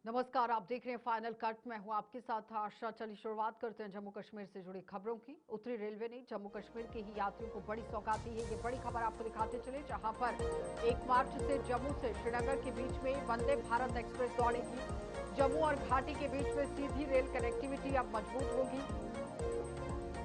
नमस्कार, आप देख रहे हैं फाइनल कट। मैं हूं आपके साथ आशा। चलिए शुरुआत करते हैं जम्मू कश्मीर से जुड़ी खबरों की। उत्तरी रेलवे ने जम्मू कश्मीर के ही यात्रियों को बड़ी सौगात दी है। ये बड़ी खबर आपको दिखाते चले, जहां पर 1 मार्च से जम्मू से श्रीनगर के बीच में वंदे भारत एक्सप्रेस दौड़ेगी। जम्मू और घाटी के बीच में सीधी रेल कनेक्टिविटी अब मजबूत होगी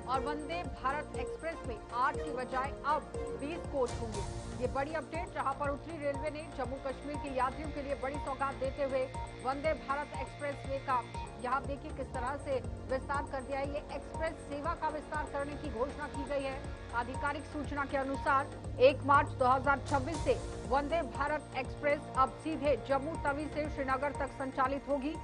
और वंदे भारत एक्सप्रेस में 8 की बजाय अब 20 कोच होंगे। ये बड़ी अपडेट, जहां पर उत्तरी रेलवे ने जम्मू कश्मीर के यात्रियों के लिए बड़ी सौगात देते हुए वंदे भारत एक्सप्रेस वे का यहाँ देखिए किस तरह से विस्तार कर दिया है। ये एक्सप्रेस सेवा का विस्तार करने की घोषणा की गई है। आधिकारिक सूचना के अनुसार 1 मार्च 2026 से वंदे भारत एक्सप्रेस अब सीधे जम्मू तवी से श्रीनगर तक संचालित होगी।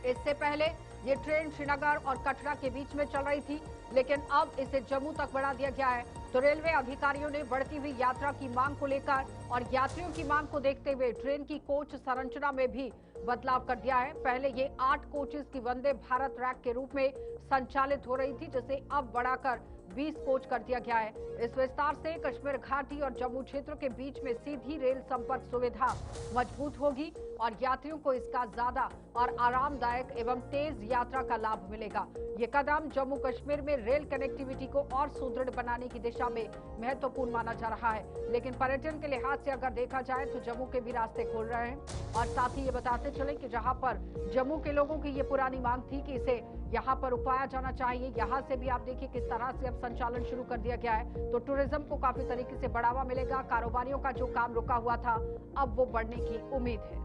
इससे पहले ये ट्रेन श्रीनगर और कटरा के बीच में चल रही थी, लेकिन अब इसे जम्मू तक बढ़ा दिया गया है। तो रेलवे अधिकारियों ने बढ़ती हुई यात्रा की मांग को लेकर और यात्रियों की मांग को देखते हुए ट्रेन की कोच संरचना में भी बदलाव कर दिया है। पहले ये 8 कोचेस की वंदे भारत रैक के रूप में संचालित हो रही थी, जिसे अब बढ़ाकर 20 कोच कर दिया गया है। इस विस्तार से कश्मीर घाटी और जम्मू क्षेत्र के बीच में सीधी रेल संपर्क सुविधा मजबूत होगी और यात्रियों को इसका ज्यादा और आरामदायक एवं तेज यात्रा का लाभ मिलेगा। ये कदम जम्मू कश्मीर में रेल कनेक्टिविटी को और सुदृढ़ बनाने की दिशा में महत्वपूर्ण माना जा रहा है। लेकिन पर्यटन के लिहाज से अगर देखा जाए तो जम्मू के भी रास्ते खोल रहे हैं। और साथ ही ये बताते चले कि जहां पर जम्मू के लोगों की ये पुरानी मांग थी कि इसे यहाँ पर रुकवाया जाना चाहिए, यहाँ से भी आप देखिए किस तरह से अब संचालन शुरू कर दिया गया है। तो टूरिज्म को काफी तरीके से बढ़ावा मिलेगा। कारोबारियों का जो काम रुका हुआ था, अब वो बढ़ने की उम्मीद है।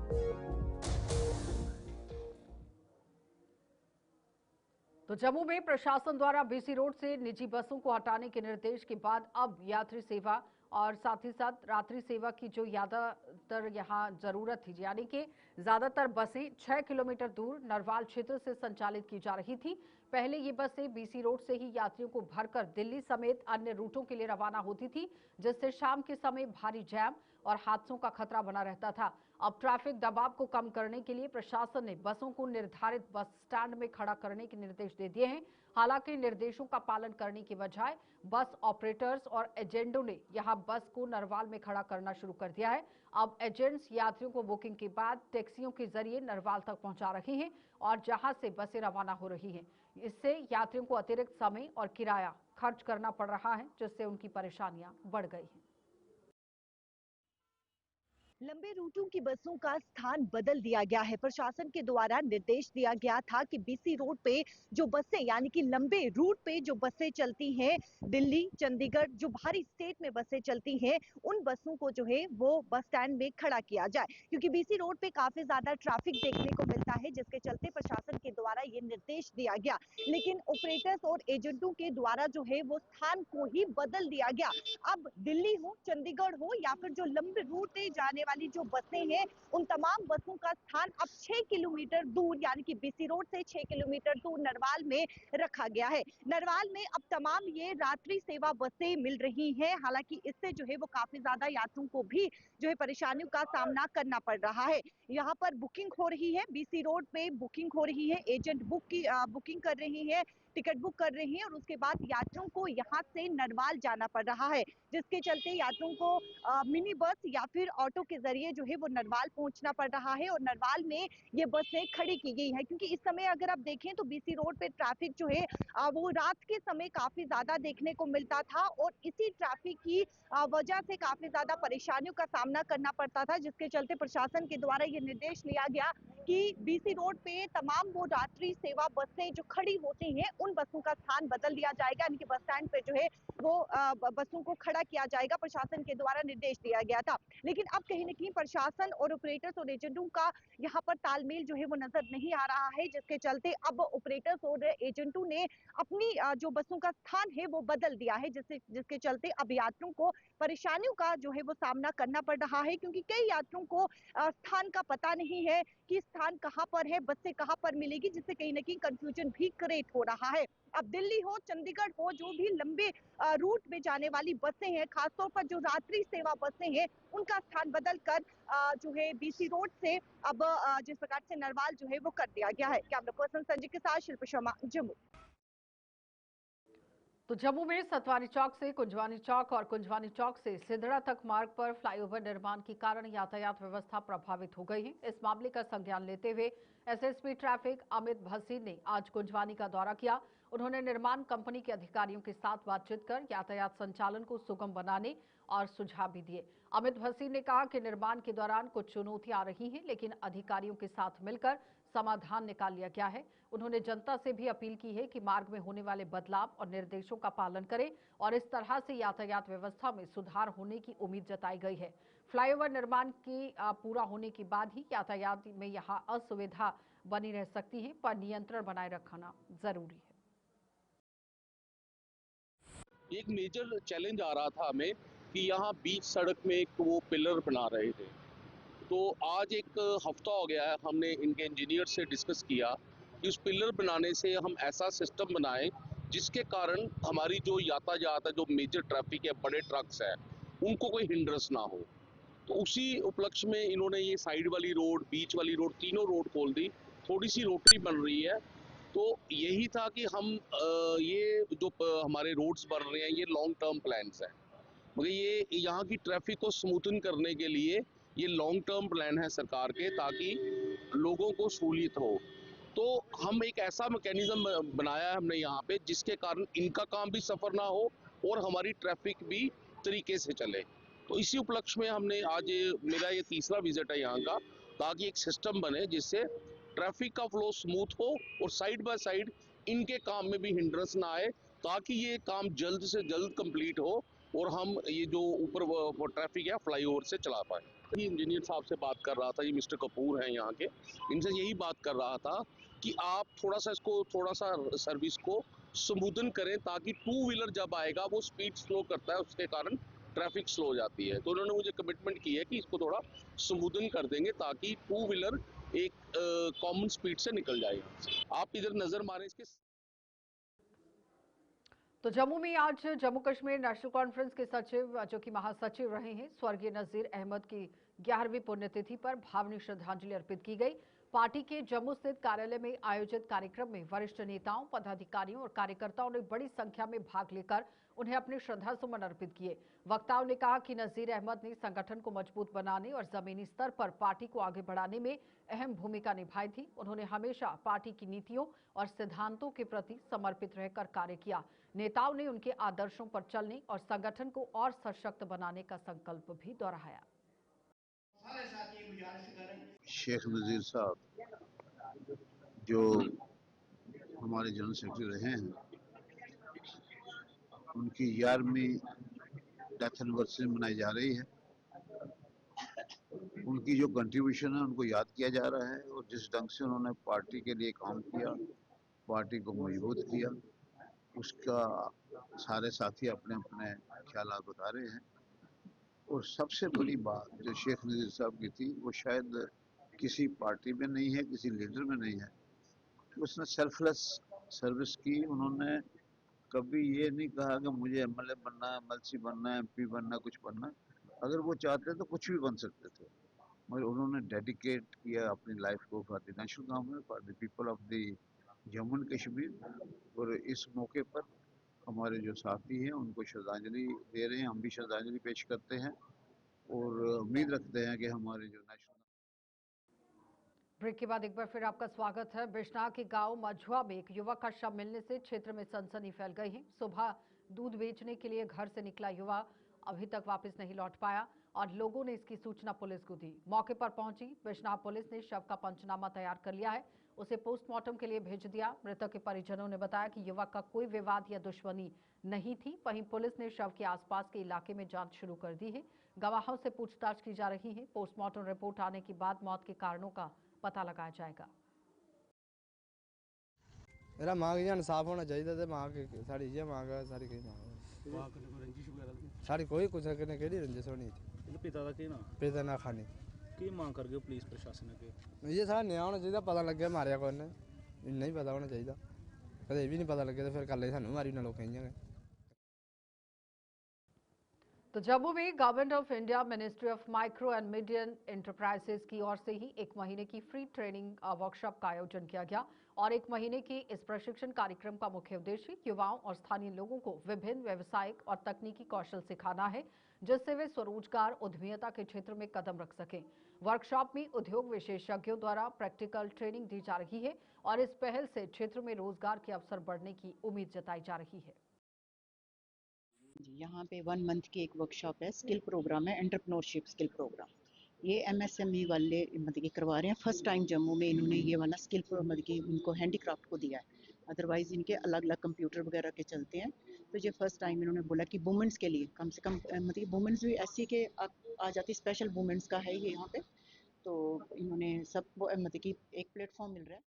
तो जम्मू में प्रशासन द्वारा बीसी रोड से निजी बसों को हटाने के निर्देश के बाद अब यात्री सेवा और साथ ही साथ रात्रि सेवा की जो ज्यादातर यहाँ जरूरत थी, यानी कि ज्यादातर बसें 6 किलोमीटर दूर नरवाल क्षेत्र से संचालित की जा रही थी। पहले ये बसें बीसी रोड से ही यात्रियों को भरकर दिल्ली समेत अन्य रूटों के लिए रवाना होती थी, जिससे शाम के समय भारी जैम और हादसों का खतरा बना रहता था। अब ट्रैफिक दबाव को कम करने के लिए प्रशासन ने बसों को निर्धारित बस स्टैंड में खड़ा करने के निर्देश दे दिए हैं। हालांकि निर्देशों का पालन करने की बजाय बस ऑपरेटर्स और एजेंटों ने यहां बस को नरवाल में खड़ा करना शुरू कर दिया है। अब एजेंट्स यात्रियों को बुकिंग के बाद टैक्सियों के जरिए नरवाल तक पहुंचा रहे हैं और जहां से बसें रवाना हो रही हैं। इससे यात्रियों को अतिरिक्त समय और किराया खर्च करना पड़ रहा है, जिससे उनकी परेशानियां बढ़ गई हैं। लंबे रूटों की बसों का स्थान बदल दिया गया है। प्रशासन के द्वारा निर्देश दिया गया था कि बीसी रोड पे जो बसें यानी कि लंबे रूट पे जो बसें चलती हैं, दिल्ली, चंडीगढ़, जो बाहरी स्टेट में बसें चलती हैं, उन बसों को जो है वो बस स्टैंड में खड़ा किया जाए, क्योंकि बीसी रोड पे काफी ज्यादा ट्रैफिक देखने को मिलता है, जिसके चलते प्रशासन के द्वारा ये निर्देश दिया गया। लेकिन ऑपरेटर्स और एजेंटों के द्वारा जो है वो स्थान को ही बदल दिया गया। अब दिल्ली हो, चंडीगढ़ हो या फिर जो लंबे रूट से जाने वाली जो बसें हैं, उन तमाम बसों का स्थान अब 6 किलोमीटर दूर यानी कि बीसी रोड से 6 किलोमीटर दूर नरवाल में रखा गया है। नरवाल में अब तमाम ये रात्रि सेवा बसें मिल रही हैं। हालांकि इससे जो है वो काफी ज्यादा यात्रियों को भी जो है परेशानियों का सामना करना पड़ रहा है। यहाँ पर बुकिंग हो रही है, बीसी रोड पे बुकिंग हो रही है, एजेंट बुकिंग कर रही है, टिकट बुक कर रहे हैं और उसके बाद यात्रियों को यहाँ से नरवाल जाना पड़ रहा है, जिसके चलते यात्रियों को मिनी बस या फिर ऑटो के जरिए जो है वो नरवाल पहुंचना पड़ रहा है और नरवाल में ये बसें खड़ी की गई है। क्योंकि इस समय अगर आप देखें तो बीसी रोड पे ट्रैफिक जो है वो रात के समय काफी ज्यादा देखने को मिलता था और इसी ट्रैफिक की वजह से काफी ज्यादा परेशानियों का सामना करना पड़ता था, जिसके चलते प्रशासन के द्वारा ये निर्देश लिया गया कि बीसी रोड पे तमाम वो रात्रि सेवा बसें जो खड़ी होती हैं, उन बसों का स्थान बदल दिया जाएगा, यानी कि बस स्टैंड पे जो है वो बसों को खड़ा किया जाएगा। प्रशासन के द्वारा निर्देश दिया गया था, लेकिन अब कहीं न कहीं प्रशासन और ऑपरेटर्स और एजेंटों का यहाँ पर तालमेल जो है वो नजर नहीं आ रहा है, जिसके चलते अब ऑपरेटर्स और एजेंटों ने अपनी जो बसों का स्थान है वो बदल दिया है, जिसके चलते अब यात्रियों को परेशानियों का जो है वो सामना करना पड़ रहा है, क्योंकि कई यात्रियों को स्थान का पता नहीं है कि स्थान कहाँ पर है, बसें कहाँ पर मिलेगी, जिससे कहीं ना कहीं कंफ्यूजन भी क्रिएट हो रहा है। अब दिल्ली हो, चंडीगढ़ हो, जो भी लंबे रूट में जाने वाली बसें हैं, खासतौर पर जो रात्रि सेवा बसें हैं, उनका स्थान बदल कर जो है बीसी रोड से अब जिस प्रकार से नरवाल जो है वो कर दिया गया है। कैमरा पर्सन संजय के साथ शिल्प शर्मा, जम्मू। तो जम्मू में सतवानी चौक से कुंजवानी चौक और कुंजवानी चौक से सिधड़ा तक मार्ग पर फ्लाईओवर निर्माण के कारण यातायात व्यवस्था प्रभावित हो गई है। इस मामले का संज्ञान लेते हुए एसएसपी ट्रैफिक अमित भसीन ने आज कुंजवानी का दौरा किया। उन्होंने निर्माण कंपनी के अधिकारियों के साथ बातचीत कर यातायात संचालन को सुगम बनाने और सुझाव भी दिए। अमित भसीन ने कहा कि निर्माण के दौरान कुछ चुनौतियां आ रही हैं, लेकिन अधिकारियों के साथ मिलकर समाधान निकाल लिया गया है। उन्होंने जनता से भी अपील की है कि मार्ग में होने वाले बदलाव और निर्देशों का पालन करें और इस तरह से यातायात व्यवस्था में सुधार होने की उम्मीद जताई गई है। फ्लाईओवर निर्माण की पूरा होने के बाद ही यातायात में यहां असुविधा बनी रह सकती है, पर नियंत्रण बनाए रखना जरूरी है। एक मेजर चैलेंज आ रहा था हमें कि यहाँ बीच सड़क में एक वो पिलर बना रहे थे। तो आज एक हफ्ता हो गया है, हमने इनके इंजीनियर से डिस्कस किया कि उस पिलर बनाने से हम ऐसा सिस्टम बनाएं जिसके कारण हमारी जो यातायात है, जो मेजर ट्रैफिक है, बड़े ट्रक्स है, उनको कोई हिंड्रेंस ना हो। तो उसी उपलक्ष्य में इन्होंने ये साइड वाली रोड, बीच वाली रोड, तीनों रोड खोल दी। थोड़ी सी रोटरी बन रही है। तो यही था कि हम ये जो हमारे रोड्स बन रहे हैं, ये लॉन्ग टर्म प्लान्स हैं, मगर ये यहाँ की ट्रैफिक को स्मूथन करने के लिए ये लॉन्ग टर्म प्लान है सरकार के, ताकि लोगों को सहूलियत हो। तो हम एक ऐसा मैकेनिज्म बनाया है हमने यहाँ पे, जिसके कारण इनका काम भी सफर ना हो और हमारी ट्रैफिक भी तरीके से चले। तो इसी उपलक्ष्य में हमने आज मेरा ये तीसरा विजिट है यहाँ का, ताकि एक सिस्टम बने जिससे ट्रैफिक का फ्लो स्मूथ हो और साइड बाय साइड इनके काम में भी हिंड्रेंस ना आए, ताकि ये काम जल्द से जल्द कंप्लीट हो और हम ये जो ऊपर वो ट्रैफिक है फ्लाईओवर से चला पाए। इंजीनियर साहब से बात कर रहा था, ये मिस्टर कपूर हैं यहाँ के, इनसे यही बात कर रहा था कि आप थोड़ा सा सर्विस को स्मूथन करें, ताकि टू व्हीलर जब आएगा वो स्पीड स्लो करता है, उसके कारण ट्रैफिक स्लो हो जाती है। तो उन्होंने मुझे कमिटमेंट की है कि इसको थोड़ा स्मूथन कर देंगे, ताकि टू व्हीलर एक कॉमन स्पीड से निकल जाए यहाँ से। आप इधर नजर मारें इसके। तो जम्मू में आज जम्मू कश्मीर नेशनल कॉन्फ्रेंस के सचिव, जो कि महासचिव रहे हैं, स्वर्गीय नजीर अहमद की 11वीं पुण्यतिथि पर भावनीय श्रद्धांजलि अर्पित की गई। पार्टी के जम्मू स्थित कार्यालय में आयोजित कार्यक्रम में वरिष्ठ नेताओं, पदाधिकारियों और कार्यकर्ताओं ने बड़ी संख्या में भाग लेकर उन्हें अपने श्रद्धा सुमन अर्पित किए। वक्ताओं ने कहा कि नजीर अहमद ने संगठन को मजबूत बनाने और जमीनी स्तर पर पार्टी को आगे बढ़ाने में अहम भूमिका निभाई थी। उन्होंने हमेशा पार्टी की नीतियों और सिद्धांतों के प्रति समर्पित रहकर कार्य किया। नेताओं ने उनके आदर्शों पर चलने और संगठन को और सशक्त बनाने का संकल्प भी दोहराया। शेख नजीर साहब जो हमारे जनरल सेक्रेटरी रहे हैं, उनकी 11वीं डेथ एनिवर्सरी मनाई जा रही है। उनकी जो कंट्रीब्यूशन है उनको याद किया जा रहा है, और जिस ढंग से उन्होंने पार्टी के लिए काम किया, पार्टी को मजबूत किया, उसका सारे साथी अपने अपने ख्यालात बता रहे हैं। और सबसे बड़ी बात जो शेख नजीर साहब की थी, वो शायद किसी पार्टी में नहीं है, किसी लीडर में नहीं है। उसने सेल्फलेस सर्विस की। उन्होंने कभी ये नहीं कहा कि मुझे एमएलए बनना है, एमएलसी बनना है, एमपी बनना, कुछ बनना है। अगर वो चाहते तो कुछ भी बन सकते थे, मगर उन्होंने डेडिकेट किया अपनी लाइफ को for the national government, for the people of the Jammu and Kashmir. और इस मौके पर हमारे जो साथी हैं उनको श्रद्धांजलि दे रहे हैं, हम भी श्रद्धांजलि पेश करते हैं और उम्मीद रखते हैं कि हमारे जो नेशनल। ब्रेक के बाद एक बार फिर आपका स्वागत है। बिश्नाह के गांव मझुआ में एक युवक का शव मिलने से क्षेत्र में सनसनी फैल गई है। सुबह दूध बेचने के लिए घर से निकला युवा अभी तक वापस नहीं लौट पाया और लोगों ने इसकी सूचना पुलिस को दी। मौके पर पहुंची बिश्नाह पुलिस ने शव का पंचनामा तैयार कर लिया है, उसे पोस्टमार्टम के लिए भेज दिया। मृतक के परिजनों ने बताया कि युवक का कोई विवाद या दुश्मनी नहीं थी। वहीं पुलिस ने शव के आसपास के इलाके में जांच शुरू कर दी है। गवाहों से पूछताछ की जा रही है। पोस्टमार्टम रिपोर्ट आने के बाद मौत के कारणों का पता लगाया जाएगा। मेरा मांग या इंसाफ होना चाहिए थे। मांग साड़ी ये मांग है, सारी कहीं मांग साड़ी कोई कुछ करने के लिए रंजिश होनी थी। पिता का ना पिता ना खानी की मांग कर गए पुलिस प्रशासन के। ये सारा न्याय होना चाहिए। पता लग गया मारिया कौन ने, नहीं पता होना चाहिए। कदे भी नहीं पता लगे तो फिर कल सानू मारी ना लोग कहेंगे। तो जम्मू में government of India ministry of micro and medium enterprises की ओर से ही 1 महीने की फ्री ट्रेनिंग वर्कशॉप का आयोजन किया गया। और 1 महीने की इस प्रशिक्षण कार्यक्रम का मुख्य उद्देश्य युवाओं और स्थानीय लोगों को विभिन्न व्यावसायिक और तकनीकी कौशल सिखाना है, जिससे वे स्वरोजगार उद्यमिता के क्षेत्र में कदम रख सकें। वर्कशॉप में उद्योग विशेषज्ञों द्वारा प्रैक्टिकल ट्रेनिंग दी जा रही है और इस पहल से क्षेत्र में रोजगार के अवसर बढ़ने की उम्मीद जताई जा रही है। यहाँ पे 1 मंथ की एक वर्कशॉप है, स्किल प्रोग्राम है, एंटरप्रेन्योरशिप स्किल प्रोग्राम। ये MSME वाले मतलब कि करवा रहे हैं। फर्स्ट टाइम जम्मू में इन्होंने ये वाला स्किल मतलब कि उनको हैंडीक्राफ्ट को दिया है, अदरवाइज इनके अलग अलग कंप्यूटर वगैरह के चलते हैं। तो ये फर्स्ट टाइम इन्होंने बोला कि वुमेंस के लिए कम से कम मतलब वुमेंस भी ऐसी के आ जाती, स्पेशल वुमेंस का है ये यहाँ पे। तो इन्होंने सब मतलब कि एक प्लेटफॉर्म मिल रहा है।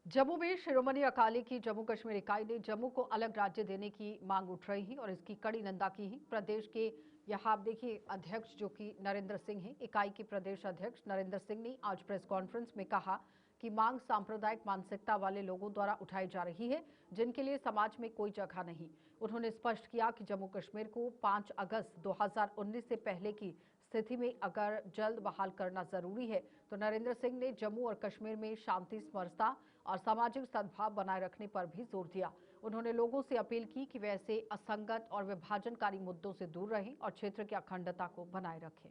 जम्मू में शिरोमणि अकाली की जम्मू कश्मीर इकाई ने जम्मू को अलग राज्य देने की मांग उठ रही है और इसकी कड़ी निंदा की है। प्रदेश के यहाँ आप देखिए अध्यक्ष जो कि नरेंद्र सिंह हैं, इकाई के प्रदेश अध्यक्ष नरेंद्र सिंह ने आज प्रेस कॉन्फ्रेंस में कहा कि मांग सांप्रदायिक मानसिकता वाले लोगों द्वारा उठाई जा रही है, जिनके लिए समाज में कोई जगह नहीं। उन्होंने स्पष्ट किया कि जम्मू कश्मीर को 5 अगस्त 2019 से पहले की स्थिति में अगर जल्द बहाल करना जरूरी है तो नरेंद्र सिंह ने जम्मू और कश्मीर में शांति, समरसता और सामाजिक सद्भाव बनाए रखने पर भी जोर दिया। उन्होंने लोगों से अपील की कि वे ऐसे असंगत और विभाजनकारी मुद्दों से दूर रहें और क्षेत्र की अखंडता को बनाए रखें।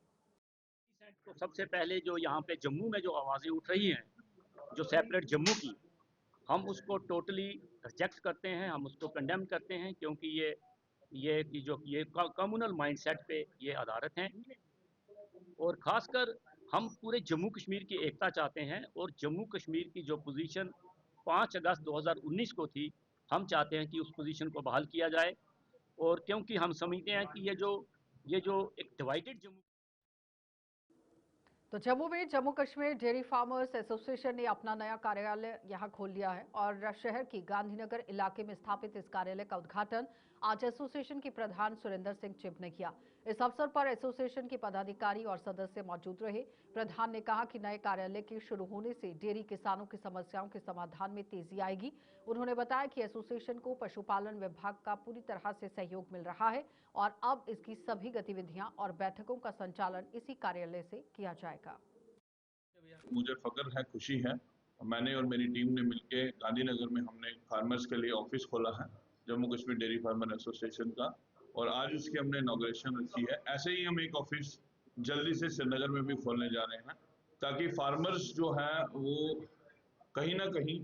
तो सबसे पहले जो यहाँ पे जम्मू में जो आवाज़ें उठ रही हैं, जो सेपरेट जम्मू की, हम उसको टोटली रिजेक्ट करते हैं, हम उसको कंडेम करते हैं, क्योंकि ये कम्युनल माइंडसेट पे ये आधारित हैं। और ख़ासकर हम पूरे जम्मू कश्मीर की एकता चाहते हैं और जम्मू कश्मीर की जो पोजीशन 5 अगस्त 2019 को थी, हम चाहते हैं कि उस पोजीशन को बहाल किया जाए। और क्योंकि हम समझते हैं कि ये जो एक डिवाइडेड जम्मू। तो जम्मू में Jammu Kashmir dairy farmers association ने अपना नया कार्यालय यहां खोल लिया है और शहर की गांधीनगर इलाके में स्थापित इस कार्यालय का उद्घाटन आज एसोसिएशन के प्रधान सुरेंद्र सिंह चिब ने किया। इस अवसर पर एसोसिएशन के पदाधिकारी और सदस्य मौजूद रहे। प्रधान ने कहा कि नए कार्यालय के शुरू होने से डेयरी किसानों की समस्याओं के समाधान में तेजी आएगी। उन्होंने बताया कि एसोसिएशन को पशुपालन विभाग का पूरी तरह से सहयोग मिल रहा है और अब इसकी सभी गतिविधियां और बैठकों का संचालन इसी कार्यालय से किया जाएगा। मुझे फख्र है, खुशी है। मैंने और मेरी टीम ने मिलकर गांधीनगर में हमने फार्मर्स के लिए ऑफिस खोला है, Jammu Kashmir dairy farmer association का, और आज उसकी हमने इनॉग्रेशन रखी है। ऐसे ही हम एक ऑफिस जल्दी से श्रीनगर में भी खोलने जा रहे हैं, ताकि फार्मर्स जो है वो कहीं ना कहीं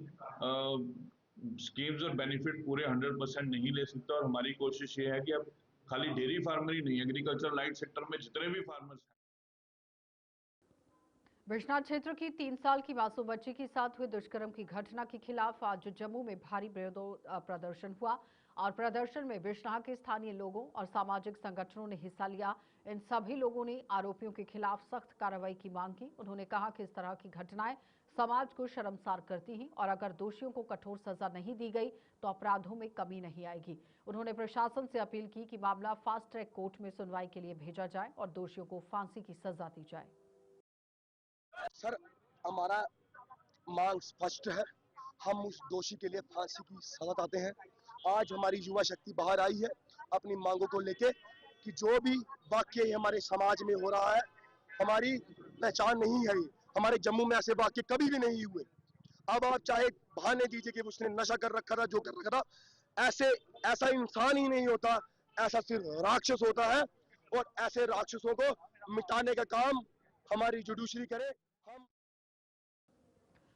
स्कीम्स और बेनिफिट पूरे 100% नहीं ले सकते। और हमारी कोशिश ये है कि अब खाली डेयरी फार्मर ही नहीं, एग्रीकल्चर लाइट सेक्टर में जितने भी फार्मर्स हैं। बिश्नाह क्षेत्र की 3 साल की मासूम बच्ची के साथ हुए दुष्कर्म की घटना के खिलाफ आज जम्मू में भारी विरोध प्रदर्शन हुआ और प्रदर्शन में बिश्नाह के स्थानीय लोगों और सामाजिक संगठनों ने हिस्सा लिया। इन सभी लोगों ने आरोपियों के खिलाफ सख्त कार्रवाई की मांग की। उन्होंने कहा कि इस तरह की घटनाएं समाज को शर्मसार करती हैं और अगर दोषियों को कठोर सजा नहीं दी गई तो अपराधों में कमी नहीं आएगी। उन्होंने प्रशासन से अपील की कि मामला फास्ट ट्रैक कोर्ट में सुनवाई के लिए भेजा जाए और दोषियों को फांसी की सजा दी जाए। सर, हमारा मांग स्पष्ट है, हम उस दोषी के लिए फांसी की सजा चाहते हैं। आज हमारी युवा शक्ति बाहर आई है अपनी मांगों को लेके कि जो भी वाकये हमारे समाज में हो रहा है, हमारी पहचान नहीं है। हमारे जम्मू में ऐसे वाकये कभी भी नहीं हुए। अब आप चाहे बहाने दीजिए कि उसने नशा कर रखा था, जो कर रखा था, ऐसा इंसान ही नहीं होता, ऐसा सिर्फ राक्षस होता है। और ऐसे राक्षसों को मिटाने का काम हमारी जुडिशरी करे।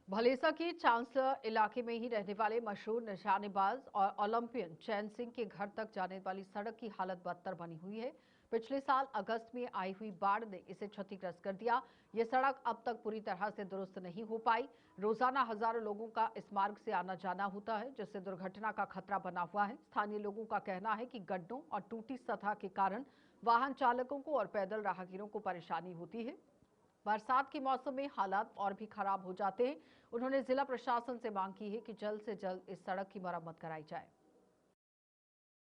भलेसा की चांसलर इलाके में ही रहने वाले मशहूर निशानेबाज और ओलंपियन चैन सिंह के घर तक जाने वाली सड़क की हालत बदतर बनी हुई है। पिछले साल अगस्त में आई हुई बाढ़ ने इसे क्षतिग्रस्त कर दिया। ये सड़क अब तक पूरी तरह से दुरुस्त नहीं हो पाई। रोजाना हजारों लोगों का इस मार्ग से आना जाना होता है, जिससे दुर्घटना का खतरा बना हुआ है। स्थानीय लोगों का कहना है कि गड्ढों और टूटी सतह के कारण वाहन चालकों को और पैदल राहगीरों को परेशानी होती है। बरसात के मौसम में हालात और भी खराब हो जाते हैं। उन्होंने जिला प्रशासन से मांग की है कि जल्द से जल्द इस सड़क की मरम्मत कराई जाए।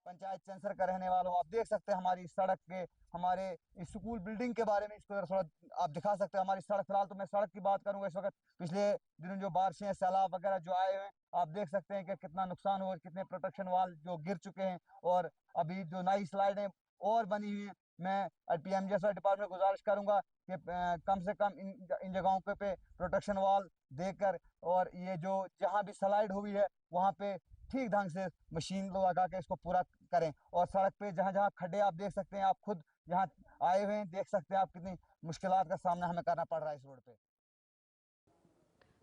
पंचायत चंसर का रहने वालों, आप देख सकते हैं हमारी सड़क के, हमारे स्कूल बिल्डिंग के बारे में इसको थोड़ा आप दिखा सकते हैं। हमारी सड़क, फिलहाल तो मैं सड़क की बात करूंगा, इस वक्त पिछले दिनों जो बारिशें, सैलाब वगैरह जो आए हुए हैं, आप देख सकते हैं कि कितना नुकसान हुआ, कितने प्रोटेक्शन वाल जो गिर चुके हैं और अभी जो नई स्लाइडें और बनी हुई हैं। मैं पीएम जैसा डिपार्टमेंट गुजारिश करूंगा कि कम से कम इन जगहों पे प्रोटेक्शन वाल देकर, और ये जो जहाँ भी स्लाइड हुई है वहाँ पे ठीक ढंग से मशीन लगा के इसको पूरा करें। और सड़क पे जहाँ जहाँ खड्डे आप देख सकते हैं, आप खुद यहाँ आए हुए हैं, देख सकते हैं आप कितनी मुश्किलात का सामना हमें करना पड़ रहा है इस रोड पे।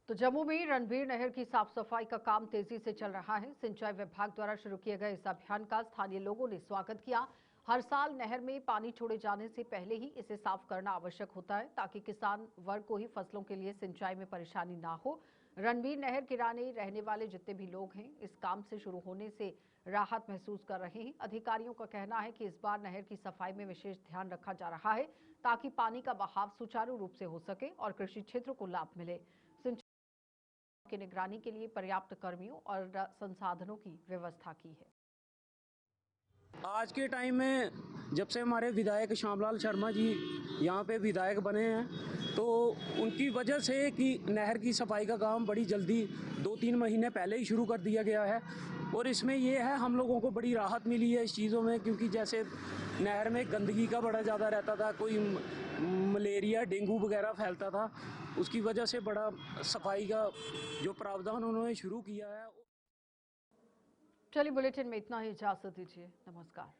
तो जम्मू में रणवीर नहर की साफ सफाई का काम तेजी से चल रहा है। सिंचाई विभाग द्वारा शुरू किए गए इस अभियान का स्थानीय लोगों ने स्वागत किया। हर साल नहर में पानी छोड़े जाने से पहले ही इसे साफ करना आवश्यक होता है, ताकि किसान वर्ग को ही फसलों के लिए सिंचाई में परेशानी ना हो। रणवीर नहर किनारे रहने वाले जितने भी लोग हैं, इस काम से शुरू होने से राहत महसूस कर रहे हैं। अधिकारियों का कहना है कि इस बार नहर की सफाई में विशेष ध्यान रखा जा रहा है, ताकि पानी का बहाव सुचारू रूप से हो सके और कृषि क्षेत्र को लाभ मिले। की निगरानी के लिए पर्याप्त कर्मियों और संसाधनों की व्यवस्था की है। आज के टाइम में जब से हमारे विधायक श्यामलाल शर्मा जी यहाँ पे विधायक बने हैं, तो उनकी वजह से कि नहर की सफाई का काम बड़ी जल्दी 2-3 महीने पहले ही शुरू कर दिया गया है। और इसमें ये है, हम लोगों को बड़ी राहत मिली है इस चीज़ों में, क्योंकि जैसे नहर में गंदगी का बड़ा ज़्यादा रहता था, कोई मलेरिया डेंगू वगैरह फैलता था, उसकी वजह से बड़ा सफाई का जो प्रावधान उन्होंने शुरू किया है। चलिए बुलेटिन में इतना ही, इजाजत दीजिए, नमस्कार।